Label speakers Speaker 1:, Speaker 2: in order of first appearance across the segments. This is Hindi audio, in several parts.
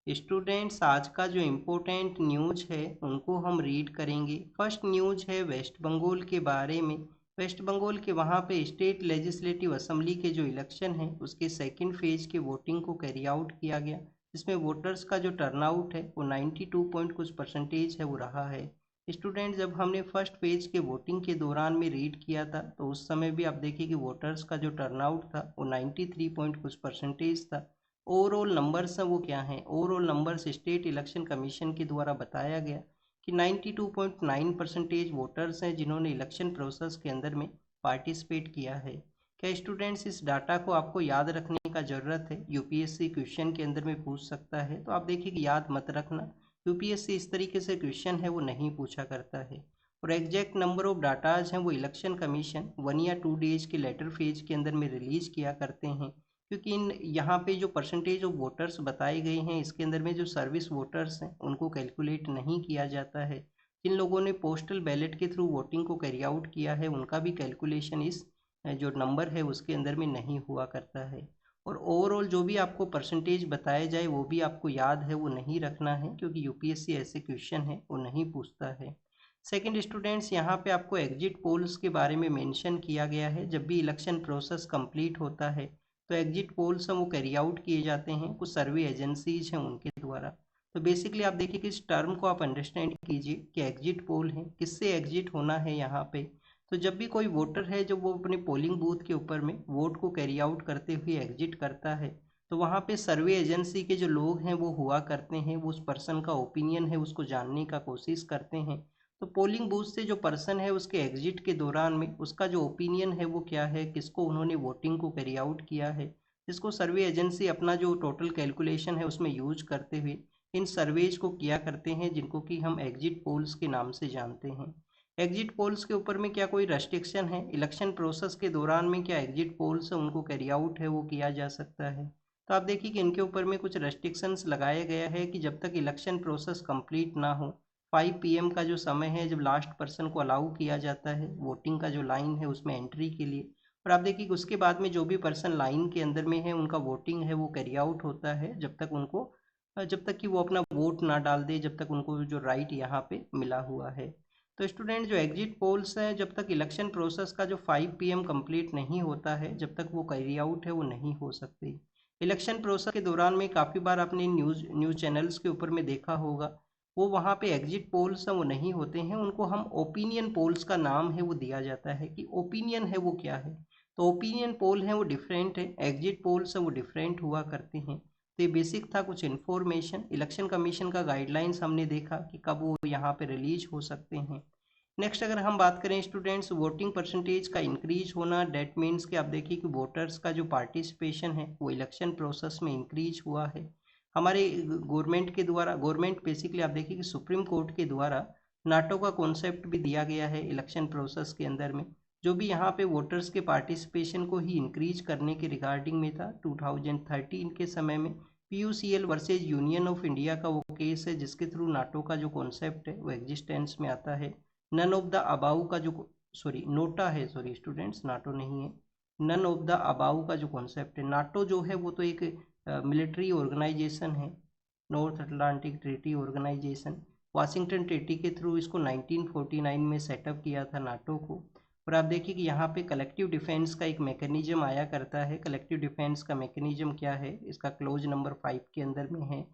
Speaker 1: स्टूडेंट्स, आज का जो इम्पोर्टेंट न्यूज है उनको हम रीड करेंगे। फर्स्ट न्यूज है वेस्ट बंगाल के बारे में। वेस्ट बंगाल के वहाँ पे स्टेट लेजिस्लेटिव असेंबली के जो इलेक्शन है उसके सेकंड फेज के वोटिंग को कैरी आउट किया गया। इसमें वोटर्स का जो टर्नआउट है वो 92 पॉइंट कुछ परसेंटेज है वो रहा है। स्टूडेंट, जब हमने फर्स्ट फेज के वोटिंग के दौरान में रीड किया था तो उस समय भी आप देखिए कि वोटर्स का जो टर्नआउट था वो 93 पॉइंट कुछ परसेंटेज था। ओवरऑल नंबर्स हैं वो क्या हैं? Overall numbers state election commission के द्वारा बताया गया कि 92.9% वोटर्स हैं जिन्होंने इलेक्शन प्रोसेस के अंदर में पार्टिसिपेट किया है। क्या स्टूडेंट्स, इस डाटा को आपको याद रखने का ज़रूरत है? यूपीएससी क्वेश्चन के अंदर में पूछ सकता है, तो आप देखिए कि याद मत रखना। यूपीएससी इस तरीके से क्वेश्चन है वो नहीं पूछा करता है। और एग्जैक्ट नंबर ऑफ डाटाज हैं वो इलेक्शन कमीशन 1 या 2 डेज के लेटर फेज के अंदर में रिलीज किया करते हैं। क्योंकि इन यहाँ पे जो परसेंटेज ऑफ वोटर्स बताए गए हैं इसके अंदर में जो सर्विस वोटर्स हैं उनको कैलकुलेट नहीं किया जाता है। जिन लोगों ने पोस्टल बैलेट के थ्रू वोटिंग को कैरी आउट किया है उनका भी कैलकुलेशन इस जो नंबर है उसके अंदर में नहीं हुआ करता है। और ओवरऑल जो भी आपको परसेंटेज बताया जाए वो भी आपको याद है वो नहीं रखना है, क्योंकि यूपीएससी ऐसे क्वेश्चन है वो नहीं पूछता है। सेकंड स्टूडेंट्स, यहाँ पे आपको एग्जिट पोल्स के बारे में मेंशन किया गया है। जब भी इलेक्शन प्रोसेस कंप्लीट होता है तो एग्जिट पोल्स हैं वो कैरी आउट किए जाते हैं कुछ सर्वे एजेंसीज हैं उनके द्वारा। तो बेसिकली आप देखिए कि इस टर्म को आप अंडरस्टैंड कीजिए कि एग्जिट पोल है, किससे एग्जिट होना है यहाँ पे। तो जब भी कोई वोटर है जब वो अपने पोलिंग बूथ के ऊपर में वोट को कैरी आउट करते हुए एग्जिट करता है तो वहाँ पे सर्वे एजेंसी के जो लोग हैं वो हुआ करते हैं, वो उस पर्सन का ओपिनियन है उसको जानने का कोशिश करते हैं। तो पोलिंग बूथ से जो पर्सन है उसके एग्जिट के दौरान में उसका जो ओपिनियन है वो क्या है, किसको उन्होंने वोटिंग को कैरी आउट किया है, जिसको सर्वे एजेंसी अपना जो टोटल कैलकुलेशन है उसमें यूज करते हुए इन सर्वेज को किया करते हैं, जिनको कि हम एग्जिट पोल्स के नाम से जानते हैं। एग्जिट पोल्स के ऊपर में क्या कोई रेस्ट्रिक्शन है? इलेक्शन प्रोसेस के दौरान में क्या एग्जिट पोल्स उनको कैरी आउट है वो किया जा सकता है? तो आप देखिए कि इनके ऊपर में कुछ रेस्ट्रिक्शंस लगाया गया है कि जब तक इलेक्शन प्रोसेस कंप्लीट ना हो 5 PM का जो समय है जब लास्ट पर्सन को अलाउ किया जाता है वोटिंग का जो लाइन है उसमें एंट्री के लिए। और आप देखिए कि उसके बाद में जो भी पर्सन लाइन के अंदर में है उनका वोटिंग है वो कैरी आउट होता है जब तक कि वो अपना वोट ना डाल दे, जब तक उनको जो राइट यहाँ पे मिला हुआ है। तो स्टूडेंट, जो एग्जिट पोल्स हैं जब तक इलेक्शन प्रोसेस का जो 5 PM कंप्लीट नहीं होता है जब तक वो कैरी आउट है वो नहीं हो सकती। इलेक्शन प्रोसेस के दौरान में काफ़ी बार आपने न्यूज़ चैनल्स के ऊपर में देखा होगा, वो वहाँ पे एग्जिट पोल्स हैं वो नहीं होते हैं, उनको हम ओपिनियन पोल्स का नाम है वो दिया जाता है कि ओपिनियन है वो क्या है। तो ओपिनियन पोल है वो डिफरेंट है, एग्जिट पोल्स हैं वो डिफरेंट हुआ करते हैं। तो ये बेसिक था कुछ इन्फॉर्मेशन। इलेक्शन कमीशन का गाइडलाइंस हमने देखा कि कब वो यहाँ पे रिलीज हो सकते हैं। नेक्स्ट अगर हम बात करें स्टूडेंट्स, वोटिंग परसेंटेज का इंक्रीज होना, डेट मीन्स कि आप देखिए कि वोटर्स का जो पार्टिसिपेशन है वो इलेक्शन प्रोसेस में इंक्रीज हुआ है। हमारे गवर्नमेंट के द्वारा, गवर्नमेंट बेसिकली आप देखिए कि सुप्रीम कोर्ट के द्वारा नाटो का कॉन्सेप्ट भी दिया गया है इलेक्शन प्रोसेस के अंदर में, जो भी यहाँ पे वोटर्स के पार्टिसिपेशन को ही इंक्रीज करने के रिगार्डिंग में था। 2013 के समय में PUCL versus union of India का वो केस है जिसके थ्रू नाटो का जो कॉन्सेप्ट है वो एग्जिस्टेंस में आता है। नन ऑफ द अबाउ का जो सॉरी नोटा है, सॉरी स्टूडेंट्स, नाटो नहीं है। नन ऑफ द अबाउ का जो कॉन्सेप्ट है, नाटो जो है वो तो एक मिलिट्री ऑर्गेनाइजेशन है, North Atlantic Treaty Organisation. Washington treaty के थ्रू इसको 1949 में सेटअप किया था नाटो को। और आप देखिए कि यहाँ पे कलेक्टिव डिफेंस का एक मैकेनिज्म आया करता है। कलेक्टिव डिफेंस का मैकेनिज्म क्या है, इसका क्लोज नंबर 5 के अंदर में है,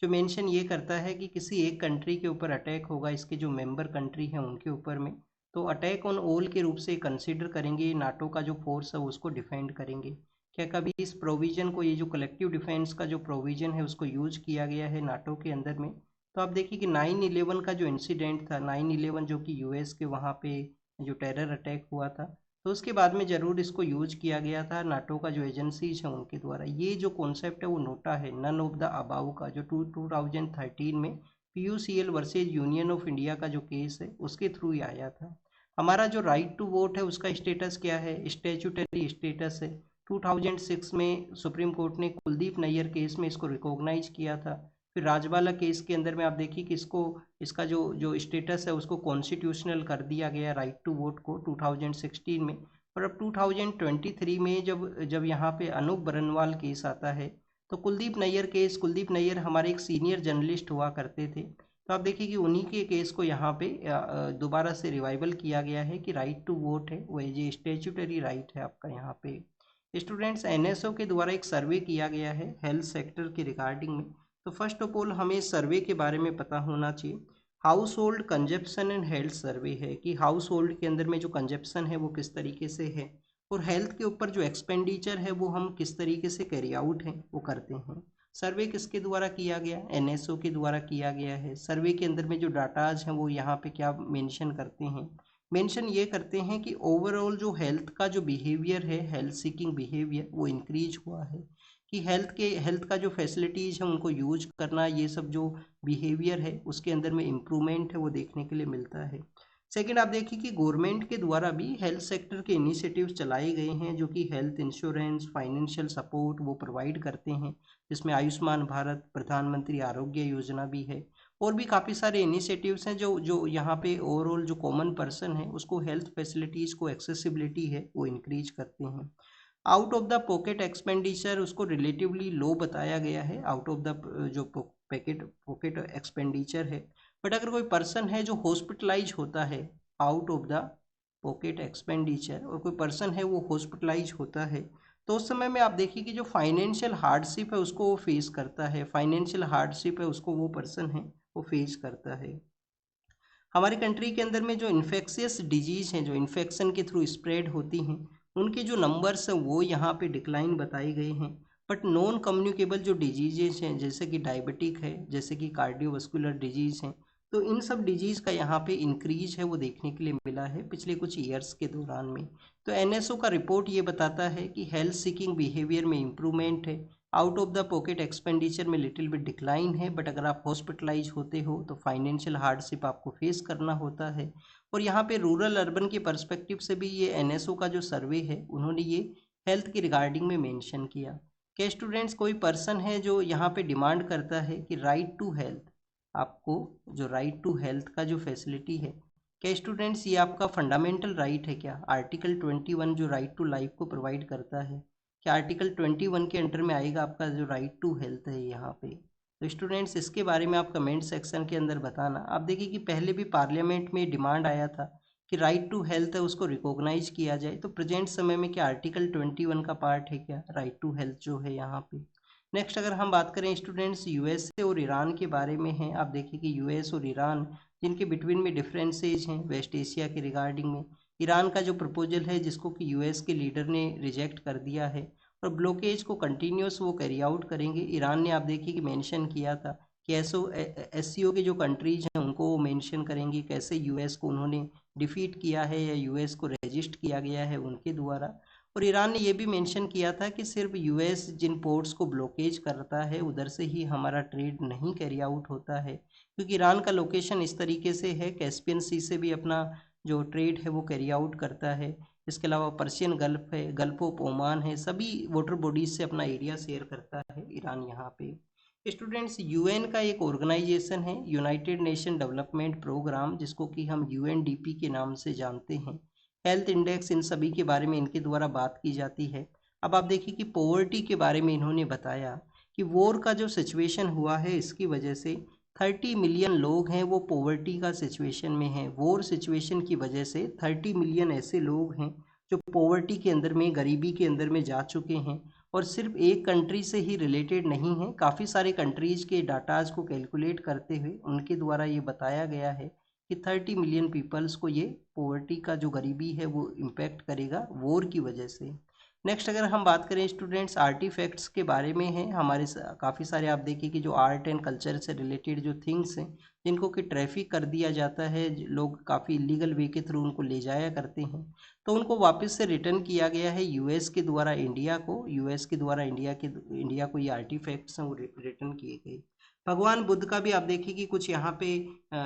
Speaker 1: जो मेंशन ये करता है कि किसी एक कंट्री के ऊपर अटैक होगा, इसके जो मेंबर कंट्री हैं उनके ऊपर में, तो अटैक ऑन ऑल के रूप से कंसीडर करेंगे, नाटो का जो फोर्स है उसको डिफेंड करेंगे। क्या कभी इस प्रोविज़न को, ये जो कलेक्टिव डिफेंस का जो प्रोविज़न है उसको यूज किया गया है नाटो के अंदर में? तो आप देखिए कि 9/11 का जो इंसिडेंट था, 9/11 जो कि यूएस के वहाँ पे जो टेरर अटैक हुआ था, तो उसके बाद में ज़रूर इसको यूज किया गया था नाटो का जो एजेंसीज हैं उनके द्वारा। ये जो कॉन्सेप्ट है वो नोटा है, नन ऑफ द अबाउ का, जो 2013 में PUCL versus union of India का जो केस है उसके थ्रू ही आया था। हमारा जो राइट टू वोट है उसका स्टेटस क्या है? स्टैट्यूटरी स्टेटस है। 2006 में सुप्रीम कोर्ट ने कुलदीप नैयर केस में इसको रिकॉग्नाइज किया था। फिर राजबाला केस के अंदर में आप देखिए कि इसका जो जो स्टेटस है उसको कॉन्स्टिट्यूशनल कर दिया गया राइट टू वोट को 2016 में। और अब 2023 में जब जब यहाँ पे अनूप बरनवाल केस आता है, तो कुलदीप नैयर केस, कुलदीप नैयर हमारे एक सीनियर जर्नलिस्ट हुआ करते थे, तो आप देखिए कि उन्हीं के केस को यहाँ पे दोबारा से रिवाइवल किया गया है कि राइट टू वोट है वो ये स्टेचुटरी राइट है आपका यहाँ पे। स्टूडेंट्स, एनएसओ के द्वारा एक सर्वे किया गया है हेल्थ सेक्टर के रिगार्डिंग में। तो फर्स्ट ऑफ ऑल हमें सर्वे के बारे में पता होना चाहिए। House hold consumption and health survey है कि हाउस होल्ड के अंदर में जो कंजप्शन है वो किस तरीके से है, और हेल्थ के ऊपर जो एक्सपेंडिचर है वो हम किस तरीके से कैरी आउट है वो करते हैं। सर्वे किसके द्वारा किया गया? एनएसओ के द्वारा किया गया है। सर्वे के अंदर में जो डाटाज हैं वो यहाँ पे क्या मेंशन करते हैं? मेंशन ये करते हैं कि ओवरऑल जो हेल्थ का जो बिहेवियर है, हेल्थ सीकिंग बिहेवियर, वो इंक्रीज हुआ है, कि हेल्थ का जो फैसिलिटीज़ है उनको यूज करना, ये सब जो बिहेवियर है उसके अंदर में इम्प्रूवमेंट है वो देखने के लिए मिलता है। सेकंड, आप देखिए कि गवर्नमेंट के द्वारा भी हेल्थ सेक्टर के इनिशिएटिव्स चलाए गए हैं जो कि हेल्थ इंश्योरेंस, फाइनेंशियल सपोर्ट वो प्रोवाइड करते हैं, जिसमें आयुष्मान भारत, प्रधानमंत्री आरोग्य योजना भी है, और भी काफ़ी सारे इनिशिएटिव्स हैं जो जो यहाँ पे ओवरऑल जो कॉमन पर्सन है उसको हेल्थ फैसिलिटीज़ को एक्सेसिबिलिटी है वो इंक्रीज करते हैं। Out of the pocket expenditure उसको रिलेटिवली लो बताया गया है, आउट ऑफ द जो पॉकेट एक्सपेंडिचर है। बट अगर कोई पर्सन है जो हॉस्पिटलाइज होता है out of the pocket expenditure, और कोई पर्सन है वो हॉस्पिटलाइज होता है, तो उस समय में आप देखिए कि जो फाइनेंशियल हार्डशिप है उसको वो फेस करता है, फाइनेंशियल हार्डशिप है उसको वो पर्सन है वो फेस करता है। हमारी कंट्री के अंदर में जो इन्फेक्शियस डिजीज़ हैं, जो इन्फेक्शन के थ्रू स्प्रेड होती हैं, उनके जो नंबर्स हैं वो यहाँ पे डिक्लाइन बताए गए हैं। बट नॉन कम्युनिकेबल जो डिजीज़ हैं जैसे कि डायबिटिक है, जैसे कि कार्डियोवास्कुलर डिजीज़ हैं, तो इन सब डिजीज़ का यहाँ पे इंक्रीज है वो देखने के लिए मिला है पिछले कुछ ईयर्स के दौरान में। तो एनएसओ का रिपोर्ट ये बताता है कि हेल्थ सीकिंग बिहेवियर में इम्प्रूवमेंट है, out of the pocket expenditure में लिटिल बिट डिक्लाइन है, बट अगर आप हॉस्पिटलाइज होते हो तो फाइनेंशियल हार्डशिप आपको फेस करना होता है। और यहाँ पे रूरल अर्बन के पर्सपेक्टिव से भी ये एनएसओ का जो सर्वे है उन्होंने ये हेल्थ की रिगार्डिंग में मेंशन किया। क्या स्टूडेंट्स, कोई पर्सन है जो यहाँ पे डिमांड करता है कि राइट टू हेल्थ, आपको जो राइट टू हेल्थ का जो फैसिलिटी है, क्या स्टूडेंट्स ये आपका फंडामेंटल राइट है क्या? आर्टिकल 21 जो राइट टू लाइफ को प्रोवाइड करता है, क्या आर्टिकल 21 के अंडर में आएगा आपका जो राइट टू हेल्थ है यहाँ पे? तो स्टूडेंट्स इसके बारे में आप कमेंट सेक्शन के अंदर बताना। आप देखिए कि पहले भी पार्लियामेंट में डिमांड आया था कि राइट टू हेल्थ है उसको रिकॉग्नाइज किया जाए, तो प्रेजेंट समय में क्या आर्टिकल 21 का पार्ट है क्या राइट टू हेल्थ जो है यहाँ पे? नेक्स्ट अगर हम बात करें स्टूडेंट्स यूएसए और ईरान के बारे में हैं, आप देखिए कि यूएस और ईरान जिनके बिटवीन में डिफरेंसेज हैं वेस्ट एशिया के रिगार्डिंग में, ईरान का जो प्रपोजल है जिसको कि यूएस के लीडर ने रिजेक्ट कर दिया है, और ब्लॉकेज को कंटिन्यूस वो कैरी आउट करेंगे। ईरान ने आप देखिए कि मेंशन किया था कि एससीओ के जो कंट्रीज हैं उनको वो मेंशन करेंगे कैसे यूएस को उन्होंने डिफीट किया है या यूएस को रजिस्ट किया गया है उनके द्वारा। और ईरान ने ये भी मेंशन किया था कि सिर्फ यूएस जिन पोर्ट्स को ब्लॉकेज करता है उधर से ही हमारा ट्रेड नहीं कैरी आउट होता है, क्योंकि ईरान का लोकेशन इस तरीके से है, कैस्पियन सी से भी अपना जो ट्रेड है वो कैरी आउट करता है। इसके अलावा पर्शियन गल्फ है, गल्फ ऑफ ओमान है, सभी वाटर बॉडीज से अपना एरिया शेयर करता है ईरान यहाँ पे। स्टूडेंट्स, यूएन का एक ऑर्गेनाइजेशन है यूनाइटेड नेशन डेवलपमेंट प्रोग्राम, जिसको कि हम यूएनडीपी के नाम से जानते हैं। हेल्थ इंडेक्स इन सभी के बारे में इनके द्वारा बात की जाती है। अब आप देखिए कि पॉवर्टी के बारे में इन्होंने बताया कि वॉर का जो सिचुएशन हुआ है इसकी वजह से 30 मिलियन लोग हैं वो पॉवर्टी का सिचुएशन में हैं। वॉर सिचुएशन की वजह से 30 मिलियन ऐसे लोग हैं जो पॉवर्टी के अंदर में, गरीबी के अंदर में जा चुके हैं। और सिर्फ एक कंट्री से ही रिलेटेड नहीं है, काफ़ी सारे कंट्रीज़ के डाटाज को कैलकुलेट करते हुए उनके द्वारा ये बताया गया है कि 30 मिलियन पीपल्स को ये पॉवर्टी का जो गरीबी है वो इम्पैक्ट करेगा वॉर की वजह से। नेक्स्ट अगर हम बात करें स्टूडेंट्स आर्टिफैक्ट्स के बारे में है, हमारे काफ़ी सारे आप देखिए कि जो आर्ट एंड कल्चर से रिलेटेड जो थिंग्स हैं जिनको कि ट्रैफिक कर दिया जाता है, लोग काफ़ी इलीगल वे के थ्रू उनको ले जाया करते हैं, तो उनको वापस से रिटर्न किया गया है यूएस के द्वारा इंडिया को, यूएस के द्वारा इंडिया को ये आर्टिफैक्ट्स हैं वो रिटर्न किए गए। भगवान बुद्ध का भी आप देखिए कि कुछ यहाँ पे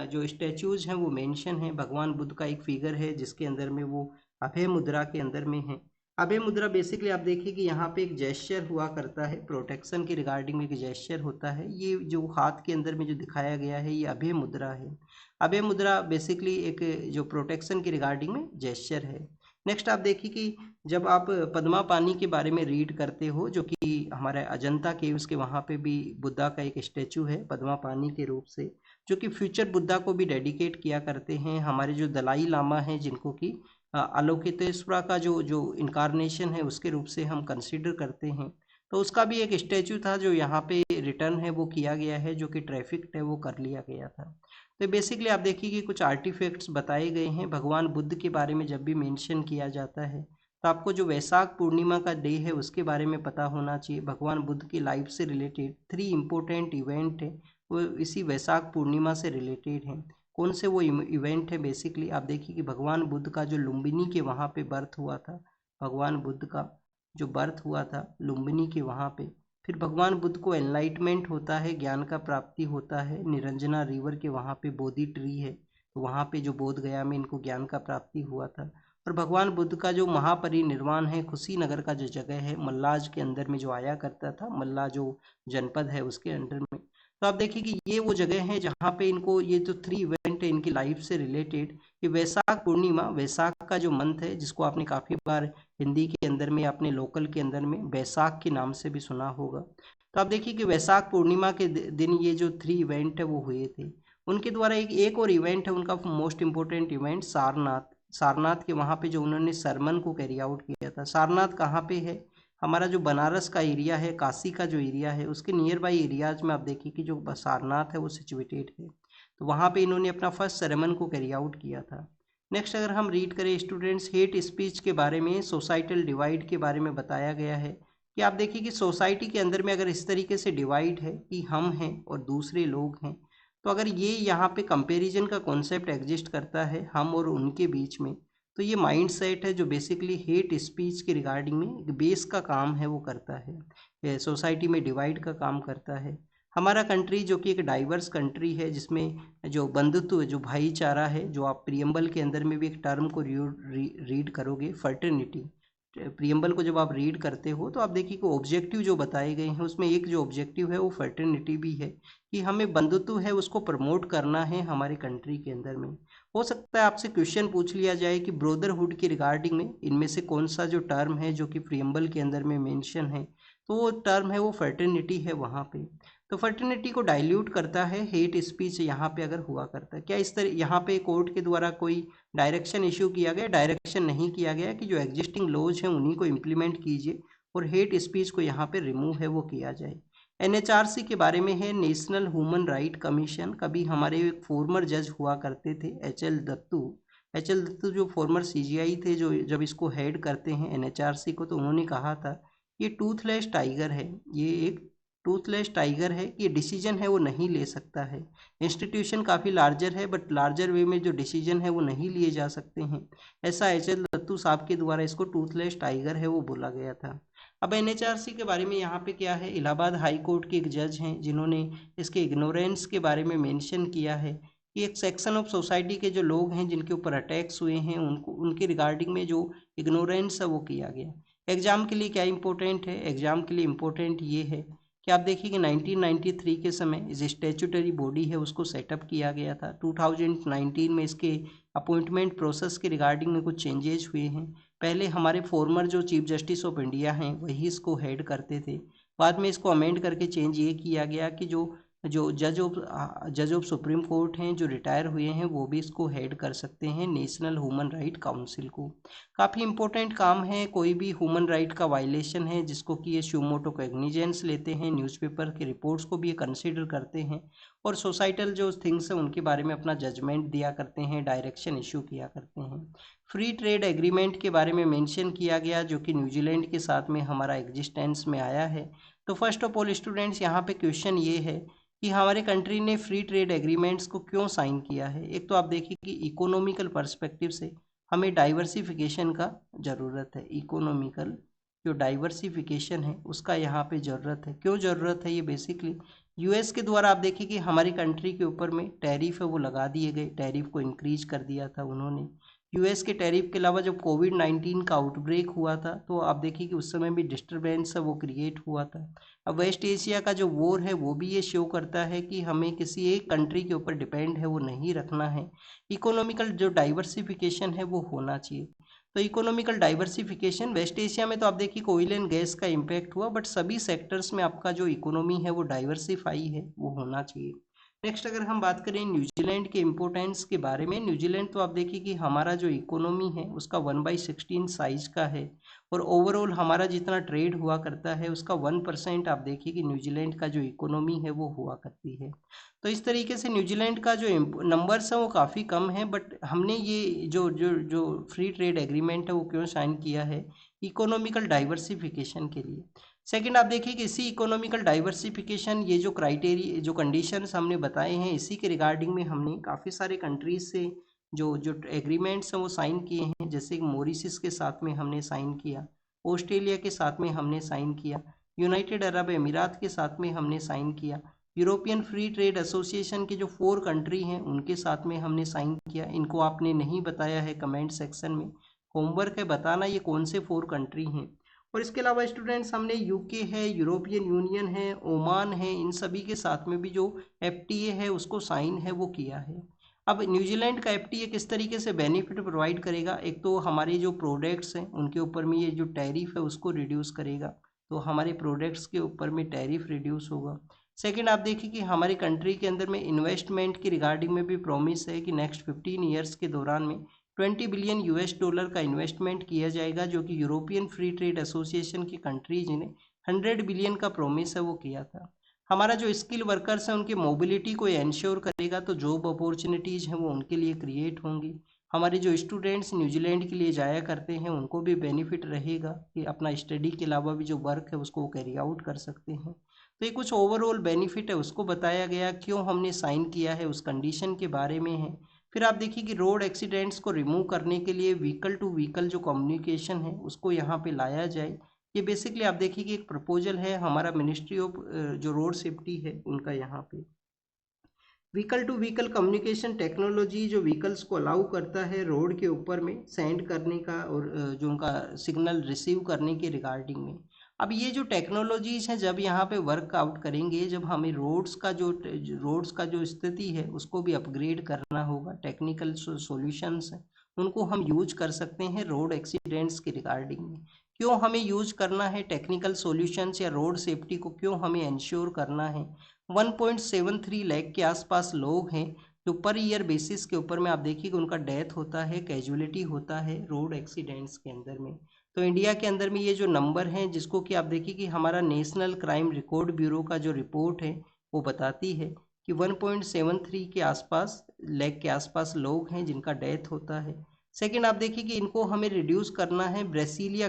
Speaker 1: जो स्टैचूज हैं वो मेंशन है। भगवान बुद्ध का एक फिगर है जिसके अंदर में वो अभय मुद्रा के अंदर में है। अभय मुद्रा बेसिकली आप देखिए कि यहाँ पे एक जेस्चर हुआ करता है, प्रोटेक्शन के रिगार्डिंग में एक जेस्चर होता है। ये जो हाथ के अंदर में जो दिखाया गया है ये अभय मुद्रा है। अभय मुद्रा बेसिकली एक जो प्रोटेक्शन के रिगार्डिंग में जेस्चर है। नेक्स्ट आप देखिए कि जब आप पद्मा पानी के बारे में रीड करते हो, जो कि हमारे अजंता केव्स के वहाँ पे भी बुद्धा का एक स्टेचू है पद्मा पानी के रूप से, जो कि फ्यूचर बुद्धा को भी डेडिकेट किया करते हैं। हमारे जो दलाई लामा हैं, जिनको कि अलोकितेश्वरा का जो जो इनकारनेशन है उसके रूप से हम कंसिडर करते हैं, तो उसका भी एक स्टेचू था जो यहाँ पे रिटर्न है वो किया गया है, जो कि ट्रैफिक है वो कर लिया गया था। तो बेसिकली आप देखिए कि कुछ आर्टिफैक्ट्स बताए गए हैं भगवान बुद्ध के बारे में। जब भी मेंशन किया जाता है तो आपको जो वैशाख पूर्णिमा का डे है उसके बारे में पता होना चाहिए। भगवान बुद्ध की लाइफ से रिलेटेड 3 इम्पोर्टेंट इवेंट है वो इसी वैशाख पूर्णिमा से रिलेटेड हैं। कौन से वो इवेंट है? बेसिकली आप देखिए कि भगवान बुद्ध का जो लुम्बिनी के वहाँ पे बर्थ हुआ था, भगवान बुद्ध का जो बर्थ हुआ था लुम्बिनी के वहाँ पे, फिर भगवान बुद्ध को एनलाइटमेंट होता है, ज्ञान का प्राप्ति होता है निरंजना रिवर के वहाँ पे, बोधि ट्री है तो वहाँ पे जो बोध गया में इनको ज्ञान का प्राप्ति हुआ था। और भगवान बुद्ध का जो महापरिनिर्वाण है कुशीनगर का जो जगह है मल्लाज के अंदर में जो आया करता था, मल्ला जो जनपद है उसके अंडर में, तो आप देखिए कि ये वो जगह है जहाँ पे इनको ये जो 3 इवेंट है इनकी लाइफ से रिलेटेड, ये वैशाख पूर्णिमा, वैशाख का जो मंथ है जिसको आपने काफ़ी बार हिंदी के अंदर में अपने लोकल के अंदर में वैशाख के नाम से भी सुना होगा। तो आप देखिए कि वैशाख पूर्णिमा के दिन ये जो 3 इवेंट है वो हुए थे। उनके द्वारा एक और इवेंट है उनका most important event, Sarnath. Sarnath के वहाँ पे जो उन्होंने सरमन को कैरी आउट किया था। सारनाथ कहाँ पे है? हमारा जो बनारस का एरिया है, काशी का जो एरिया है उसके नियर बाई एरियाज में आप देखिए कि जो सारनाथ है वो सिचुएटेड है, तो वहाँ पे इन्होंने अपना फर्स्ट सेरेमन को कैरी आउट किया था। नेक्स्ट अगर हम रीड करें स्टूडेंट्स, हेट स्पीच के बारे में, सोसाइटल डिवाइड के बारे में बताया गया है कि आप देखिए कि सोसाइटी के अंदर में अगर इस तरीके से डिवाइड है कि हम हैं और दूसरे लोग हैं, तो अगर ये यहाँ पे कंपैरिजन का कॉन्सेप्ट एग्जिस्ट करता है हम और उनके बीच में, तो ये माइंड सेट है जो बेसिकली हेट स्पीच के रिगार्डिंग में एक बेस का काम है वो करता है, सोसाइटी में डिवाइड का काम करता है। हमारा कंट्री जो कि एक डाइवर्स कंट्री है जिसमें जो बंधुत्व, जो भाईचारा है, जो आप प्रियम्बल के अंदर में भी एक टर्म को रीड करोगे, फर्टर्निटी, प्रियम्बल को जब आप रीड करते हो तो आप देखिए कि ऑब्जेक्टिव जो बताए गए हैं उसमें एक जो ऑब्जेक्टिव है वो फर्टर्निटी भी है, कि हमें बंधुत्व है उसको प्रमोट करना है हमारे कंट्री के अंदर में। हो सकता है आपसे क्वेश्चन पूछ लिया जाए कि ब्रदरहुड के रिगार्डिंग में इनमें से कौन सा जो टर्म है जो कि प्रियम्बल के अंदर में मेंशन है, तो वो टर्म है वो फर्टर्निटी है वहाँ पे। तो फर्टर्निटी को डाइल्यूट करता है हेट स्पीच यहाँ पे अगर हुआ करता है। क्या इस तरह यहाँ पे कोर्ट के द्वारा कोई डायरेक्शन इशू किया गया? डायरेक्शन नहीं किया गया कि जो एग्जिस्टिंग लॉज हैं उन्हीं को इम्प्लीमेंट कीजिए और हेट स्पीच को यहाँ पे रिमूव है वो किया जाए। एनएचआरसी के बारे में है, नेशनल ह्यूमन राइट कमीशन। कभी हमारे एक फॉर्मर जज हुआ करते थे एच.एल. दत्तू। एच.एल. दत्तू जो फॉर्मर सीजीआई थे, जो जब इसको हेड करते हैं एनएचआरसी को, तो उन्होंने कहा था ये टूथलेस टाइगर है, ये एक टूथलेस टाइगर है, कि डिसीजन है वो नहीं ले सकता है। इंस्टीट्यूशन काफ़ी लार्जर है बट लार्जर वे में जो डिसीजन है वो नहीं लिए जा सकते हैं, ऐसा एच.एल. दत्तू साहब के द्वारा इसको टूथलेस टाइगर है वो बोला गया था। अब एनएचआरसी के बारे में यहाँ पे क्या है, इलाहाबाद हाई कोर्ट के एक जज हैं जिन्होंने इसके इग्नोरेंस के बारे में मेंशन किया है कि एक सेक्शन ऑफ सोसाइटी के जो लोग हैं जिनके ऊपर अटैक्स हुए हैं उनको उनके रिगार्डिंग में जो इग्नोरेंस है वो किया गया। एग्जाम के लिए क्या इंपॉर्टेंट है? एग्जाम के लिए इम्पोर्टेंट ये है कि आप देखिए कि 1993 के समय इस स्टैट्यूटरी बॉडी है उसको सेटअप किया गया था। 2019 में इसके अपॉइंटमेंट प्रोसेस के रिगार्डिंग में कुछ चेंजेस हुए हैं। पहले हमारे फॉर्मर जो चीफ जस्टिस ऑफ इंडिया हैं वही इसको हेड करते थे, बाद में इसको अमेंड करके चेंज ये किया गया कि जो जो जज ऑफ सुप्रीम कोर्ट हैं जो रिटायर हुए हैं वो भी इसको हेड कर सकते हैं, नेशनल ह्यूमन राइट काउंसिल को। काफ़ी इंपॉर्टेंट काम है, कोई भी ह्यूमन राइट का वायलेशन है जिसको कि ये सुमोटो कॉग्निजेंस लेते हैं, न्यूज़पेपर के रिपोर्ट्स को भी ये कंसिडर करते हैं और सोसाइटल जो थिंग्स हैं उनके बारे में अपना जजमेंट दिया करते हैं, डायरेक्शन इशू किया करते हैं। फ्री ट्रेड एग्रीमेंट के बारे में मेंशन किया गया जो कि न्यूजीलैंड के साथ में हमारा एग्जिस्टेंस में आया है। तो फर्स्ट ऑफ ऑल स्टूडेंट्स यहाँ पे क्वेश्चन ये है कि हमारे कंट्री ने फ्री ट्रेड एग्रीमेंट्स को क्यों साइन किया है। एक तो आप देखिए कि इकोनॉमिकल पर्सपेक्टिव से हमें डाइवर्सिफिकेशन का ज़रूरत है, इकोनॉमिकल जो डाइवर्सिफिकेशन है उसका यहाँ पे ज़रूरत है। क्यों ज़रूरत है? ये बेसिकली यूएस के द्वारा आप देखिए कि हमारी कंट्री के ऊपर में टैरिफ है वो लगा दिए गए, टैरिफ को इंक्रीज कर दिया था उन्होंने। यूएस के टैरिफ के अलावा जब कोविड-19 का आउटब्रेक हुआ था तो आप देखिए कि उस समय भी डिस्टरबेंस है वो क्रिएट हुआ था। अब वेस्ट एशिया का जो वॉर है वो भी ये शो करता है कि हमें किसी एक कंट्री के ऊपर डिपेंड है वो नहीं रखना है, इकोनॉमिकल जो डाइवर्सिफिकेशन है वो होना चाहिए। तो इकोनॉमिकल डाइवर्सिफिकेशन, वेस्ट एशिया में तो आप देखिए ऑयल एंड गैस का इम्पैक्ट हुआ, बट सभी सेक्टर्स में आपका जो इकोनॉमी है वो डाइवर्सिफाई है, वो होना चाहिए। नेक्स्ट अगर हम बात करें न्यूजीलैंड के इम्पोर्टेंस के बारे में, न्यूजीलैंड तो आप देखिए कि हमारा जो इकोनॉमी है उसका 1/16 साइज का है, और ओवरऑल हमारा जितना ट्रेड हुआ करता है उसका 1% आप देखिए कि न्यूजीलैंड का जो इकोनॉमी है वो हुआ करती है। तो इस तरीके से न्यूजीलैंड का जो नंबर्स है वो काफ़ी कम है, बट हमने ये जो जो जो फ्री ट्रेड एग्रीमेंट है वो क्यों साइन किया है, इकोनॉमिकल डाइवर्सिफिकेशन के लिए। सेकंड आप देखिए कि इसी इकोनॉमिकल डाइवर्सिफिकेशन, ये जो क्राइटेरिया जो कंडीशंस हमने बताए हैं, इसी के रिगार्डिंग में हमने काफ़ी सारे कंट्रीज से जो जो एग्रीमेंट्स हैं वो साइन किए हैं, जैसे कि मॉरिशस के साथ में हमने साइन किया, ऑस्ट्रेलिया के साथ में हमने साइन किया, यूनाइटेड अरब अमीरात के साथ में हमने साइन किया, यूरोपियन फ्री ट्रेड एसोसिएशन के जो 4 कंट्री हैं उनके साथ में हमने साइन किया। इनको आपने नहीं बताया है कमेंट सेक्शन में, होमवर्क है बताना ये कौन से 4 कंट्री हैं। और इसके अलावा स्टूडेंट्स हमने यूके है, यूरोपियन यूनियन है, ओमान है, इन सभी के साथ में भी जो एफटीए है उसको साइन है वो किया है। अब न्यूजीलैंड का एफटीए किस तरीके से बेनिफिट प्रोवाइड करेगा, एक तो हमारे जो प्रोडक्ट्स हैं उनके ऊपर में ये जो टैरिफ है उसको रिड्यूस करेगा, तो हमारे प्रोडक्ट्स के ऊपर में टैरिफ रिड्यूस होगा। सेकंड आप देखिए कि हमारी कंट्री के अंदर में इन्वेस्टमेंट की रिगार्डिंग में भी प्रॉमिस है कि नेक्स्ट 15 ईयर्स के दौरान में $20 बिलियन का इन्वेस्टमेंट किया जाएगा, जो कि यूरोपियन फ्री ट्रेड एसोसिएशन की कंट्रीज ने 100 बिलियन का प्रॉमिस है वो किया था। हमारा जो स्किल वर्कर्स हैं उनकी मोबिलिटी को एंश्योर करेगा, तो जॉब अपॉर्चुनिटीज़ हैं वो उनके लिए क्रिएट होंगी। हमारे जो स्टूडेंट्स न्यूजीलैंड के लिए जाया करते हैं उनको भी बेनिफिट रहेगा कि अपना स्टडी के अलावा भी जो वर्क है उसको वो कैरी आउट कर सकते हैं। तो ये कुछ ओवरऑल बेनिफिट है उसको बताया गया, क्यों हमने साइन किया है उस कंडीशन के बारे में है। फिर आप देखिए कि रोड एक्सीडेंट्स को रिमूव करने के लिए व्हीकल टू व्हीकल जो कम्युनिकेशन है उसको यहाँ पे लाया जाए। ये बेसिकली आप देखिए कि एक प्रपोजल है हमारा मिनिस्ट्री ऑफ जो रोड सेफ्टी है उनका, यहाँ पे vehicle to vehicle communication technology जो व्हीकल्स को अलाउ करता है रोड के ऊपर में सेंड करने का और जो उनका सिग्नल रिसीव करने के रिगार्डिंग में। अब ये जो टेक्नोलॉजीज हैं जब यहाँ पे वर्क आउट करेंगे, जब हमें रोड्स का जो स्थिति है उसको भी अपग्रेड करना होगा, टेक्निकल सॉल्यूशंस हैं उनको हम यूज कर सकते हैं रोड एक्सीडेंट्स के रिगार्डिंग में। क्यों हमें यूज करना है टेक्निकल सॉल्यूशंस या रोड सेफ्टी को क्यों हमें इंश्योर करना है। 1.73 लाख के आसपास लोग हैं जो पर ईयर बेसिस के ऊपर में आप देखिए कि उनका डेथ होता है, कैजुअलिटी होता है रोड एक्सीडेंट्स के अंदर में। तो इंडिया के अंदर में ये जो नंबर हैं जिसको कि आप देखिए कि हमारा नेशनल क्राइम रिकॉर्ड ब्यूरो का जो रिपोर्ट है वो बताती है कि 1.73 के आसपास लाख के आसपास लोग हैं जिनका डेथ होता है। सेकेंड आप देखिए कि इनको हमें रिड्यूस करना है, ब्रासीलिया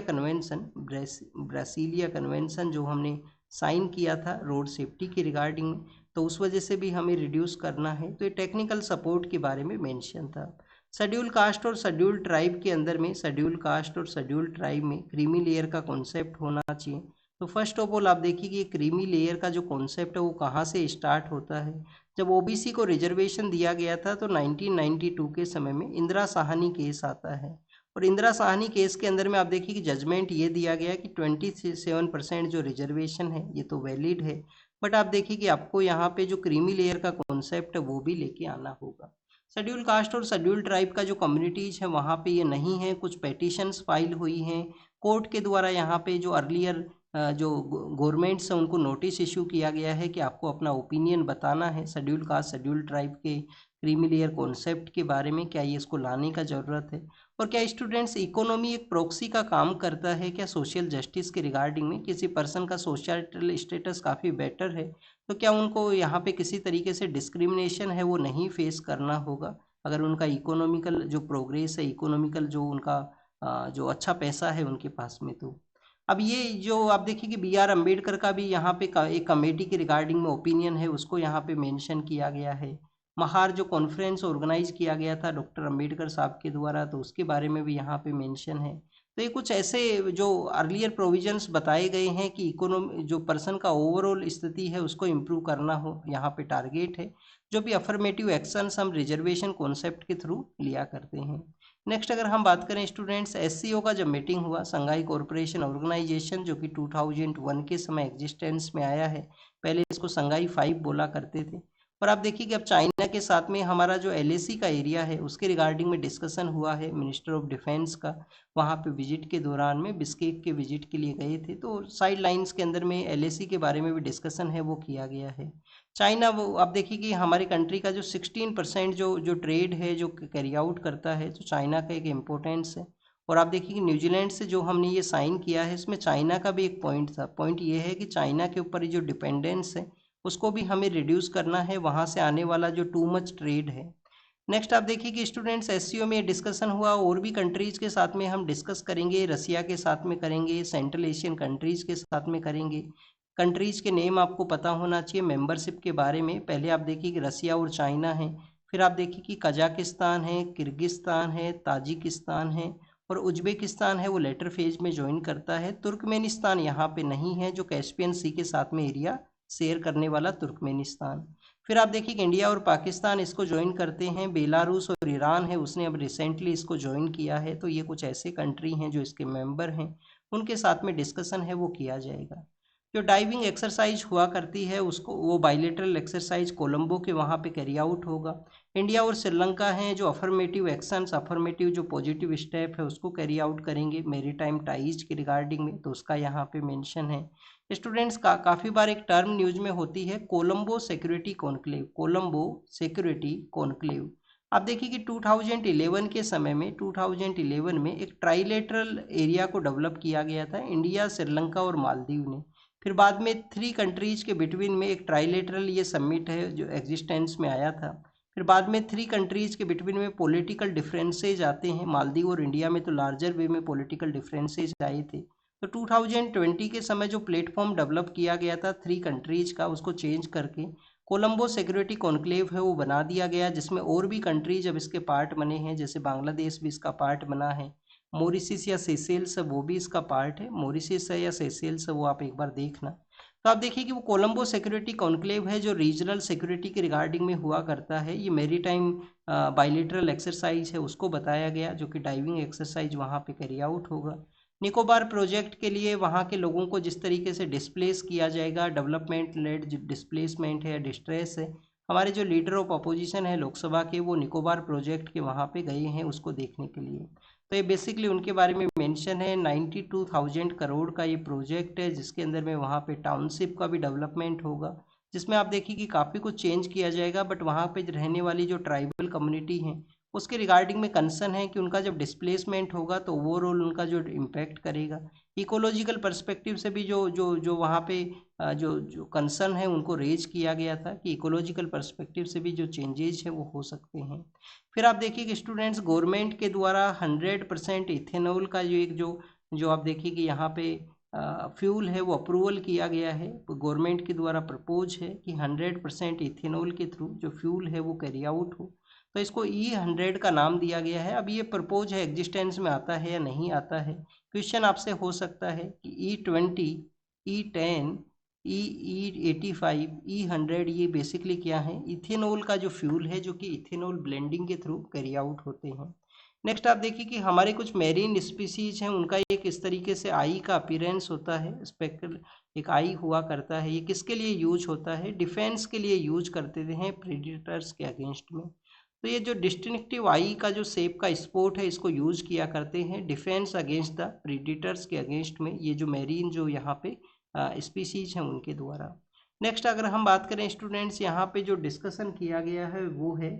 Speaker 1: कन्वेंशन जो हमने साइन किया था रोड सेफ्टी के रिगार्डिंग में, तो उस वजह से भी हमें रिड्यूस करना है। तो ये टेक्निकल सपोर्ट के बारे में मेंशन था। शेड्यूल कास्ट और शेड्यूल ट्राइब के अंदर में, शेड्यूल कास्ट और शेड्यूल ट्राइब में क्रीमी लेयर का कॉन्सेप्ट होना चाहिए। तो फर्स्ट ऑफ ऑल आप देखिए कि क्रीमी लेयर का जो कॉन्सेप्ट है वो कहाँ से स्टार्ट होता है। जब ओबीसी को रिजर्वेशन दिया गया था तो 1992 के समय में इंदिरा साहनी केस आता है, और इंदिरा साहनी केस के अंदर में आप देखिए कि जजमेंट ये दिया गया कि 27% जो रिजर्वेशन है ये तो वैलिड है, बट आप देखिए कि आपको यहाँ पे जो क्रीमी लेयर का कॉन्सेप्ट है वो भी लेके आना होगा। शेड्यूल कास्ट और शेड्यूल ट्राइब का जो कम्युनिटीज़ है वहाँ पे ये नहीं है, कुछ पेटिशंस फाइल हुई हैं कोर्ट के द्वारा, यहाँ पे जो अर्लियर जो गवर्नमेंट्स हैं उनको नोटिस इशू किया गया है कि आपको अपना ओपिनियन बताना है शेड्यूल कास्ट शेड्यूल ट्राइब के क्रीमी लेयर कॉन्सेप्ट के बारे में, क्या ये इसको लाने का ज़रूरत है। और क्या स्टूडेंट्स इकोनॉमी एक प्रॉक्सी का काम करता है क्या सोशल जस्टिस के रिगार्डिंग में, किसी पर्सन का सोशल स्टेटस काफ़ी बेटर है तो क्या उनको यहाँ पे किसी तरीके से डिस्क्रिमिनेशन है वो नहीं फेस करना होगा, अगर उनका इकोनॉमिकल जो प्रोग्रेस है, इकोनॉमिकल जो उनका जो अच्छा पैसा है उनके पास में। तो अब ये जो आप देखिए कि बी आर अम्बेडकर का भी यहाँ पे एक कमेटी के रिगार्डिंग में ओपिनियन है उसको यहाँ पे मेंशन किया गया है। महार जो कॉन्फ्रेंस ऑर्गेनाइज किया गया था डॉक्टर अम्बेडकर साहब के द्वारा, तो उसके बारे में भी यहाँ पे मेंशन है। तो ये कुछ ऐसे जो अर्लियर प्रोविजंस बताए गए हैं कि इकोनॉमी जो पर्सन का ओवरऑल स्थिति है उसको इम्प्रूव करना हो, यहाँ पे टारगेट है, जो भी अफर्मेटिव एक्शंस हम रिजर्वेशन कॉन्सेप्ट के थ्रू लिया करते हैं। नेक्स्ट अगर हम बात करें स्टूडेंट्स, एससीओ का जब मीटिंग हुआ, संघाई कॉरपोरेशन ऑर्गेनाइजेशन जो कि 2001 के समय एग्जिस्टेंस में आया है, पहले इसको संघाई 5 बोला करते थे, और आप देखिए कि अब चाइना के साथ में हमारा जो LAC का एरिया है उसके रिगार्डिंग में डिस्कशन हुआ है मिनिस्टर ऑफ डिफेंस का, वहाँ पे विजिट के दौरान में बिस्केक के विजिट के लिए गए थे, तो साइड लाइन्स के अंदर में LAC के बारे में भी डिस्कशन है वो किया गया है। चाइना, वो आप देखिए कि हमारी कंट्री का जो 16% जो ट्रेड है जो कैरी आउट करता है, तो चाइना का एक इम्पोर्टेंस है। और आप देखिए कि न्यूजीलैंड से जो हमने ये साइन किया है इसमें चाइना का भी एक पॉइंट था। पॉइंट ये है कि चाइना के ऊपर जो डिपेंडेंस है उसको भी हमें रिड्यूस करना है, वहाँ से आने वाला जो टू मच ट्रेड है। नेक्स्ट आप देखिए कि स्टूडेंट्स SCO में डिस्कशन हुआ, और भी कंट्रीज़ के साथ में हम डिस्कस करेंगे, रसिया के साथ में करेंगे, सेंट्रल एशियन कंट्रीज़ के साथ में करेंगे। कंट्रीज़ के नेम आपको पता होना चाहिए मेंबरशिप के बारे में। पहले आप देखिए कि रसिया और चाइना है, फिर आप देखिए कि कजाकिस्तान है, किर्गिस्तान है, ताजिकिस्तान है, और उज्बेकिस्तान है वो लेटर फेज में ज्वाइन करता है। तुर्कमेनिस्तान यहाँ पे नहीं है, जो कैस्पियन सी के साथ में एरिया शेयर करने वाला तुर्कमेनिस्तान। फिर आप देखिए कि इंडिया और पाकिस्तान इसको ज्वाइन करते हैं। बेलारूस और ईरान है उसने अब रिसेंटली इसको ज्वाइन किया है। तो ये कुछ ऐसे कंट्री हैं जो इसके मेंबर हैं, उनके साथ में डिस्कशन है वो किया जाएगा। जो डाइविंग एक्सरसाइज हुआ करती है उसको, वो बाइलेटरल एक्सरसाइज कोलंबो के वहाँ पे कैरी आउट होगा। इंडिया और श्रीलंका हैं जो अफर्मेटिव एक्शंस, अफर्मेटिव जो पॉजिटिव स्टेप है उसको कैरी आउट करेंगे मेरीटाइम टाइज के रिगार्डिंग में, तो उसका यहाँ पे मेंशन है। स्टूडेंट्स काफ़ी बार एक टर्म न्यूज में होती है Colombo security conclave, Colombo security conclave. आप देखिए कि 2011 के समय में, 2011 में एक ट्राइलेटरल एरिया को डेवलप किया गया था इंडिया, श्रीलंका और मालदीव ने। फिर बाद में 3 कंट्रीज के बिटवीन में एक ट्राइलेटरल ये समिट है जो एग्जिस्टेंस में आया था। फिर बाद में 3 कंट्रीज के बिटवीन में पॉलिटिकल डिफरेंसेज आते हैं। मालदीव और इंडिया में तो लार्जर वे में पॉलिटिकल डिफरेंसेज आए थे। तो 2020 के समय जो प्लेटफॉर्म डेवलप किया गया था 3 कंट्रीज का, उसको चेंज करके कोलंबो सिक्योरिटी कॉन्क्लेव है वो बना दिया गया, जिसमें और भी कंट्रीज अब इसके पार्ट बने हैं, जैसे बांग्लादेश भी इसका पार्ट बना है, मॉरिशस या सेशेल्स वो भी इसका पार्ट है। मॉरिशस है या सेशेल्स वो आप एक बार देखना। तो आप देखिए कि वो कोलंबो सिक्योरिटी कॉन्क्लेव है जो रीजनल सिक्योरिटी के रिगार्डिंग में हुआ करता है। ये मेरीटाइम बाइलेटरल एक्सरसाइज है उसको बताया गया, जो कि डाइविंग एक्सरसाइज वहाँ पे कैरी आउट होगा। निकोबार प्रोजेक्ट के लिए वहाँ के लोगों को जिस तरीके से डिस्प्लेस किया जाएगा, डेवलपमेंट लेड डिस्प्लेसमेंट है या डिस्ट्रेस है, हमारे जो लीडर ऑफ अपोजिशन है लोकसभा के, वो निकोबार प्रोजेक्ट के वहाँ पे गए हैं उसको देखने के लिए। तो ये बेसिकली उनके बारे में मेंशन है। 92,000 करोड़ का ये प्रोजेक्ट है, जिसके अंदर में वहाँ पे टाउनशिप का भी डेवलपमेंट होगा, जिसमें आप देखिए कि काफ़ी कुछ चेंज किया जाएगा। बट वहाँ पे रहने वाली जो ट्राइबल कम्युनिटी हैं उसके रिगार्डिंग में कंसर्न है कि उनका जब डिस्प्लेसमेंट होगा तो ओवरऑल उनका जो इम्पैक्ट करेगा, इकोलॉजिकल पर्सपेक्टिव से भी जो जो जो वहाँ पे जो जो कंसर्न है उनको रेज किया गया था कि इकोलॉजिकल पर्सपेक्टिव से भी जो चेंजेज है वो हो सकते हैं। फिर आप देखिए कि स्टूडेंट्स गवर्नमेंट के द्वारा 100% इथेनॉल का जो एक जो जो आप देखिए कि यहाँ पे फ्यूल है वो अप्रूवल किया गया है। गवर्नमेंट के द्वारा प्रपोज है कि 100% इथेनॉल के थ्रू जो फ्यूल है वो कैरी आउट हो, तो इसको E100 का नाम दिया गया है। अब ये प्रपोज है, एग्जिस्टेंस में आता है या नहीं आता है। क्वेश्चन आपसे हो सकता है कि E20, E10, E85, E100 ये बेसिकली क्या है? इथेनॉल का जो फ्यूल है, जो कि इथेनॉल ब्लेंडिंग के थ्रू कैरी आउट होते हैं। नेक्स्ट आप देखिए कि हमारे कुछ मेरीन स्पीसीज हैं, उनका एक इस तरीके से आई का अपीयरेंस होता है, स्पेक्ल एक आई हुआ करता है। ये किसके लिए यूज होता है? डिफेंस के लिए यूज करते हैं प्रेडिटर्स के अगेंस्ट में। तो ये जो डिस्टिंक्टिव आई का जो शेप का स्पॉट है इसको यूज किया करते हैं डिफेंस अगेंस्ट द प्रेडिटर्स के अगेंस्ट में, ये जो मेरीन जो यहाँ पे स्पीसीज हैं उनके द्वारा। नेक्स्ट अगर हम बात करें स्टूडेंट्स, यहाँ पे जो डिस्कशन किया गया है वो है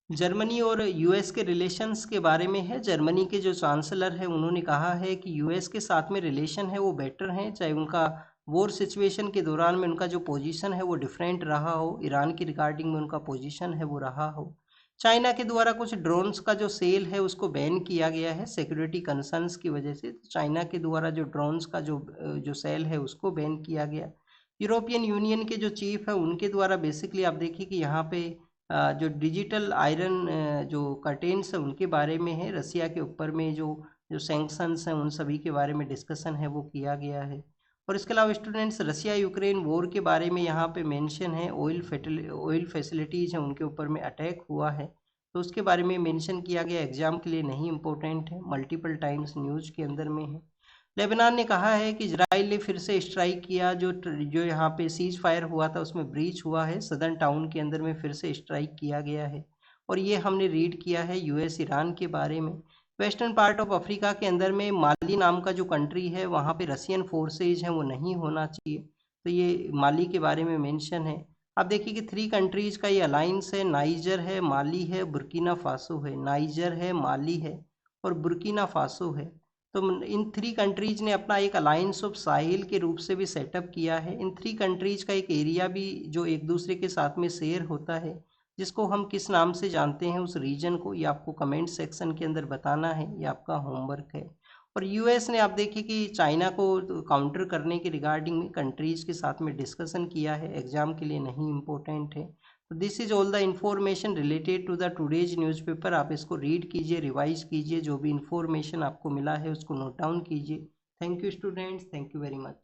Speaker 1: जर्मनी और यूएस के रिलेशंस के बारे में है। जर्मनी के जो चांसलर है उन्होंने कहा है कि यूएस के साथ में रिलेशन है वो बेटर हैं, चाहे उनका वॉर सिचुएशन के दौरान में उनका जो पोजीशन है वो डिफरेंट रहा हो, ईरान की रिगार्डिंग में उनका पोजीशन है वो रहा हो। चाइना के द्वारा कुछ ड्रोन्स का जो सेल है उसको बैन किया गया है सिक्योरिटी कंसर्न्स की वजह से। चाइना के द्वारा जो ड्रोन्स का जो सेल है उसको बैन किया गया। यूरोपियन यूनियन के जो चीफ है उनके द्वारा बेसिकली आप देखिए कि यहाँ पे जो डिजिटल आयरन जो कर्टेन्स है उनके बारे में है। रसिया के ऊपर में जो जो सैंक्शंस हैं उन सभी के बारे में डिस्कशन है वो किया गया है। और इसके अलावा स्टूडेंट्स रसिया यूक्रेन वॉर के बारे में यहाँ पे मेंशन है। ऑयल फैसिलिटीज़ हैं उनके ऊपर में अटैक हुआ है, तो उसके बारे में मेंशन किया गया। एग्जाम के लिए नहीं इम्पोर्टेंट है, मल्टीपल टाइम्स न्यूज़ के अंदर में है। लेबनान ने कहा है कि इजराइल ने फिर से स्ट्राइक किया, जो यहाँ पे सीज फायर हुआ था उसमें ब्रीच हुआ है, सदर्न टाउन के अंदर में फिर से स्ट्राइक किया गया है। और ये हमने रीड किया है यूएस ईरान के बारे में। वेस्टर्न पार्ट ऑफ अफ्रीका के अंदर में माली नाम का जो कंट्री है वहाँ पे रसियन फोर्सेज हैं, वो नहीं होना चाहिए, तो ये माली के बारे में मेंशन है। आप देखिए कि 3 कंट्रीज का ये अलाइंस है, नाइजर है, माली है, बुर्किना फासो है। नाइजर है, माली है और बुर्किना फासो है। तो इन 3 कंट्रीज ने अपना एक अलायंस ऑफ साहिल के रूप से भी सेटअप किया है। इन 3 कंट्रीज का एक एरिया भी जो एक दूसरे के साथ में शेयर होता है, जिसको हम किस नाम से जानते हैं उस रीजन को, ये आपको कमेंट सेक्शन के अंदर बताना है, ये आपका होमवर्क है। और यूएस ने आप देखिए कि चाइना को काउंटर करने के रिगार्डिंग में कंट्रीज के साथ में डिस्कशन किया है, एग्जाम के लिए नहीं इम्पोर्टेंट है। तो this is all the information related to the today's newspaper. आप इसको रीड कीजिए, रिवाइज कीजिए, जो भी इंफॉर्मेशन आपको मिला है उसको नोट डाउन कीजिए। Thank you students, thank you very much.